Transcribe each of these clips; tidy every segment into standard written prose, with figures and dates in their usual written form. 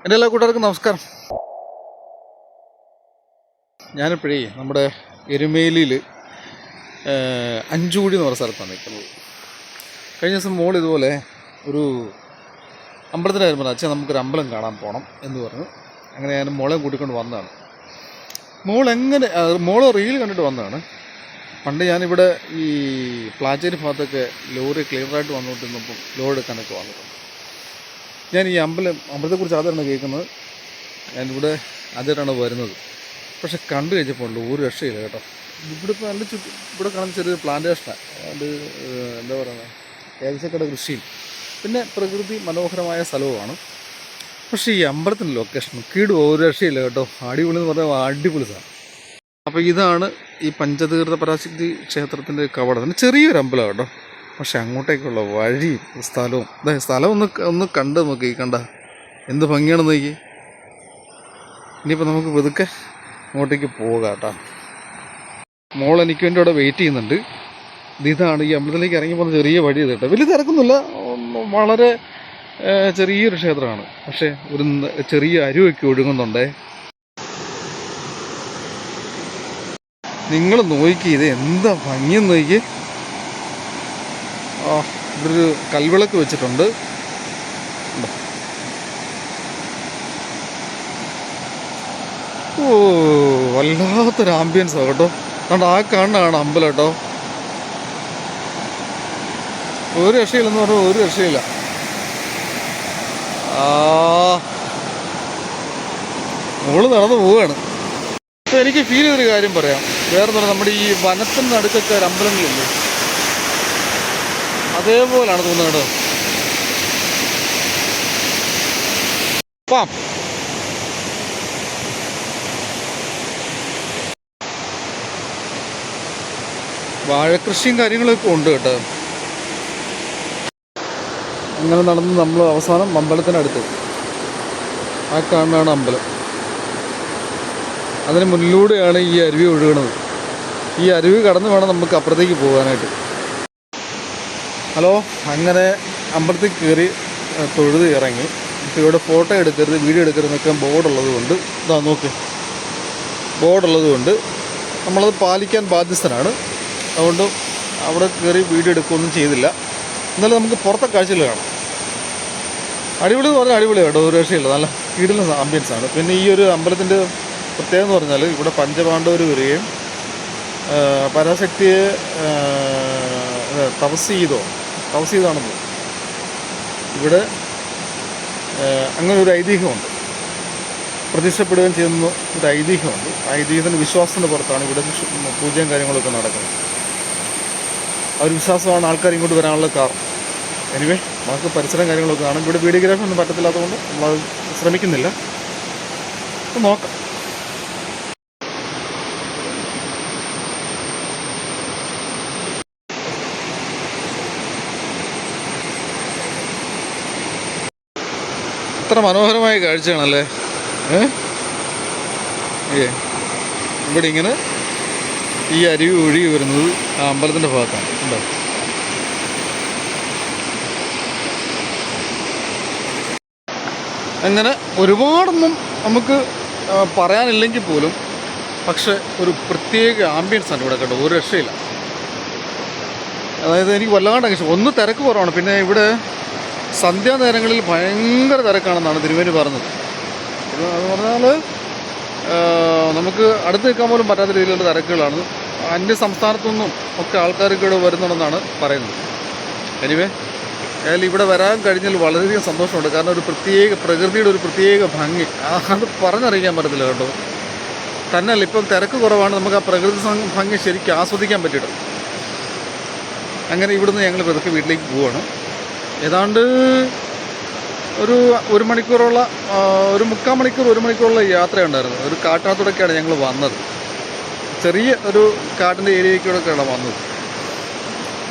എൻ്റെ എല്ലാ കൂട്ടുകാർക്കും നമസ്കാരം. ഞാനിപ്പോഴേ നമ്മുടെ എരുമേലിയിൽ അഞ്ചുകുഴി എന്ന് പറഞ്ഞ സ്ഥലത്താണ് നിൽക്കുന്നത്. കഴിഞ്ഞ ദിവസം മോൾ ഇതുപോലെ ഒരു അമ്പലത്തിൻ്റെ കാര്യം പറഞ്ഞു, അച്ഛൻ നമുക്കൊരു അമ്പലം കാണാൻ പോകണം എന്ന് പറഞ്ഞു. അങ്ങനെ ഞാൻ മോളെ കൂട്ടിക്കൊണ്ട് വന്നതാണ്. മോള് റീൽ കണ്ടിട്ട് വന്നതാണ്. പണ്ട് ഞാനിവിടെ ഈ പ്ലാച്ചേരി ഭാഗത്തൊക്കെ ലോറി ക്ലിയറായിട്ട് വന്നുകൊണ്ടിരുന്നപ്പോൾ ലോഡ് എടുക്കാനൊക്കെ വന്നിട്ടുണ്ട്. ഞാൻ ഈ അമ്പലത്തെക്കുറിച്ച് ആദ്യമാണ് കേൾക്കുന്നത്. ഞാനിവിടെ ആദ്യമായിട്ടാണ് വരുന്നത്. പക്ഷെ കണ്ടു കഴിഞ്ഞപ്പോൾ ഒരു രക്ഷയില്ല കേട്ടോ. ഇവിടെ ഇപ്പോൾ നല്ല ഇവിടെ കാണുന്ന ചെറിയൊരു പ്ലാന്റേഷനാണ്. അത് എന്താ പറയുക, ഏകദേശക്കട കൃഷിയും പിന്നെ പ്രകൃതി മനോഹരമായ സ്ഥലവുമാണ്. പക്ഷേ ഈ അമ്പലത്തിൻ്റെ ലൊക്കേഷൻ ഒരു രക്ഷയില്ല കേട്ടോ. അടിപൊളി എന്ന് പറഞ്ഞാൽ അടിപൊളി സാധനം. അപ്പോൾ ഇതാണ് ഈ പഞ്ചതീർത്ഥ പരാശക്തി ക്ഷേത്രത്തിൻ്റെ കവാടം. ചെറിയൊരു അമ്പലം കേട്ടോ. പക്ഷെ അങ്ങോട്ടേക്കുള്ള വഴിയും സ്ഥലവും സ്ഥലം ഒന്ന് കണ്ട് നോക്കി, കണ്ട എന്ത് ഭംഗിയാണെന്ന് നോക്കി. ഇനിയിപ്പോൾ നമുക്ക് പതുക്കെ അങ്ങോട്ടേക്ക് പോകാം കേട്ടോ. മോൾ എനിക്ക് വേണ്ടി അവിടെ വെയിറ്റ് ചെയ്യുന്നുണ്ട്. ഇതാണ് ഈ അമ്പലത്തിലേക്ക് ഇറങ്ങി പോകുന്ന ചെറിയ വഴി ഇത് കേട്ടോ. വലിയ തിരക്കൊന്നുമില്ല, വളരെ ചെറിയൊരു ക്ഷേത്രമാണ്. പക്ഷേ ഒരു ചെറിയ അരുവൊക്കെ ഒഴുകുന്നുണ്ടേ. നിങ്ങൾ നോക്കി, ഇത് എന്താ ഭംഗിയെന്ന് നോക്കി. ഇവിടെ ഒരു കൽവിളക്ക് വെച്ചിട്ടുണ്ട്. ഓ, വല്ലാത്തൊരു ആംബിയൻസാണ് കേട്ടോ. അതുകൊണ്ട് ആ കാണാണ് അമ്പലം കേട്ടോ. ഒരു രക്ഷയില്ലെന്ന് പറഞ്ഞാൽ ഒരു രക്ഷയില്ല. മോള് നടന്നു പോവുകയാണ്. അപ്പോൾ എനിക്ക് ഫീൽ ചെയ്തൊരു കാര്യം പറയാം. വേറെ പറഞ്ഞാൽ നമ്മുടെ ഈ വനത്തിൻ്റെ നടുക്കൊക്കെ ഒരു അമ്പലങ്ങളില്ലേ, അതേപോലെയാണ് തോന്നുന്നത്. പാം വാഴക്കൃഷിയും കാര്യങ്ങളൊക്കെ ഉണ്ട് കേട്ടോ. അങ്ങനെ നടന്ന് നമ്മൾ അവസാനം അമ്പലത്തിനടുത്ത് ആ കാണുന്നതാണ് അമ്പലം. അതിന് മുന്നിലൂടെയാണ് ഈ അരുവി ഒഴുകുന്നത്. ഈ അരുവി കടന്ന് വേണം നമുക്ക് അപ്പുറത്തേക്ക് പോകാനായിട്ട്. ഹലോ, അങ്ങനെ അമ്പലത്തിൽ കയറി തൊഴുത് ഇറങ്ങി. ഇപ്പോൾ ഇവിടെ ഫോട്ടോ എടുക്കരുത്, വീഡിയോ എടുക്കരുതെന്നൊക്കെ ബോർഡുള്ളത് കൊണ്ട്, ഇതാ നോക്ക്, ബോർഡുള്ളത് കൊണ്ട് നമ്മളത് പാലിക്കാൻ ബാധ്യസ്ഥനാണ്. അതുകൊണ്ട് അവിടെ കയറി വീഡിയോ എടുക്കുകയൊന്നും ചെയ്തില്ല. എന്നാലും നമുക്ക് പുറത്തെ കാഴ്ചകൾ കാണാം. അടിപൊളി എന്ന് പറഞ്ഞാൽ അടിപൊളി കേട്ടോ, ഒരു രക്ഷയില്ല. നല്ല കീടുന്ന ആംബിയൻസാണ്. പിന്നെ ഈ ഒരു അമ്പലത്തിൻ്റെ പ്രത്യേകത എന്ന് പറഞ്ഞാൽ ഇവിടെ പഞ്ചപാണ്ഡവർ വരികയും പരാശക്തിയെ തപസ് ചെയ്താണെന്ന് ഇവിടെ അങ്ങനെ ഒരു ഐതിഹ്യമുണ്ട്. പ്രത്യക്ഷപ്പെടുകയും ചെയ്യുന്ന ഒരു ഐതിഹ്യമുണ്ട്. ഐതിഹ്യത്തിൻ്റെ വിശ്വാസത്തിൻ്റെ പുറത്താണ് ഇവിടെ പൂജയും കാര്യങ്ങളൊക്കെ നടക്കുന്നത്. ആ ഒരു വിശ്വാസമാണ് ആൾക്കാർ ഇങ്ങോട്ട് വരാനുള്ള കാരണം. എനിവേ, നമുക്ക് പരിസരം കാര്യങ്ങളൊക്കെ കാണും. ഇവിടെ വീഡിയോഗ്രാഫി ഒന്നും പറ്റത്തില്ലാത്തതുകൊണ്ട് നമ്മളത് ശ്രമിക്കുന്നില്ല. നോക്കാം. എത്ര മനോഹരമായ കാഴ്ചയാണല്ലേ. ഇവിടെ ഇങ്ങനെ ഈ അരുവി ഒഴുകി വരുന്നത് ആ അമ്പലത്തിൻ്റെ ഭാഗത്താണ്. ഉണ്ടോ? അങ്ങനെ ഒരുപാടൊന്നും നമുക്ക് പറയാനില്ലെങ്കിൽ പോലും പക്ഷെ ഒരു പ്രത്യേക ആംബിയൻസാണ് ഇവിടെ കേട്ടോ. ഒരു രക്ഷയില്ല. അതായത് എനിക്ക് വല്ലാണ്ട് ഇഷ്ടം. ഒന്ന് തിരക്ക് കുറവാണ്. പിന്നെ ഇവിടെ സന്ധ്യാനേരങ്ങളിൽ ഭയങ്കര തിരക്കാണെന്നാണ് തിരുമേനി പറഞ്ഞത്. അത് പറഞ്ഞാൽ നമുക്ക് അടുത്ത് നിൽക്കാൻ പോലും പറ്റാത്ത രീതിയിലുള്ള തിരക്കുകളാണ്. അന്യ സംസ്ഥാനത്തു നിന്നും ഒക്കെ ആൾക്കാർക്ക് ഇവിടെ വരുന്നുണ്ടെന്നാണ് പറയുന്നത്. എനിവേ, ഏതായാലും ഇവിടെ വരാൻ കഴിഞ്ഞാൽ വളരെയധികം സന്തോഷമുണ്ട്. കാരണം ഒരു പ്രകൃതിയുടെ ഒരു പ്രത്യേക ഭംഗി അത് പറഞ്ഞറിയിക്കാൻ പറ്റത്തില്ല കേട്ടോ. തന്നെയല്ല, ഇപ്പം തിരക്ക് കുറവാണ്, നമുക്ക് ആ പ്രകൃതി ഭംഗി ശരിക്കും ആസ്വദിക്കാൻ പറ്റിയിട്ട്. അങ്ങനെ ഇവിടുന്ന് ഞങ്ങൾ പതുക്കെ വീട്ടിലേക്ക് പോവുകയാണ്. ഏതാണ്ട് ഒരു മണിക്കൂറുള്ള ഒരു മണിക്കൂറുള്ള യാത്രയുണ്ടായിരുന്നു. ഒരു കാട്ടിനകത്തൂടെയൊക്കെയാണ് ഞങ്ങൾ വന്നത്. ചെറിയ ഒരു കാട്ടിൻ്റെ ഏരിയയിലേക്കൂടെയൊക്കെയാണ് വന്നത്.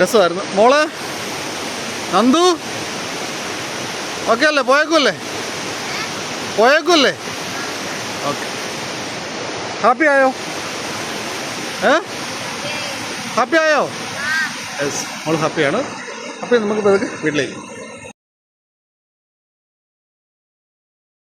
രസമായിരുന്നു. മോളെ നന്ദു ഓക്കെ അല്ലേ? പോയേക്കുമല്ലേ? ഓക്കെ. ഹാപ്പി ആയോ? ഹാപ്പി ആയോ? യെസ്, മോൾ ഹാപ്പിയാണ്. അപ്പോൾ നമുക്ക് വീട്ടിലേക്ക്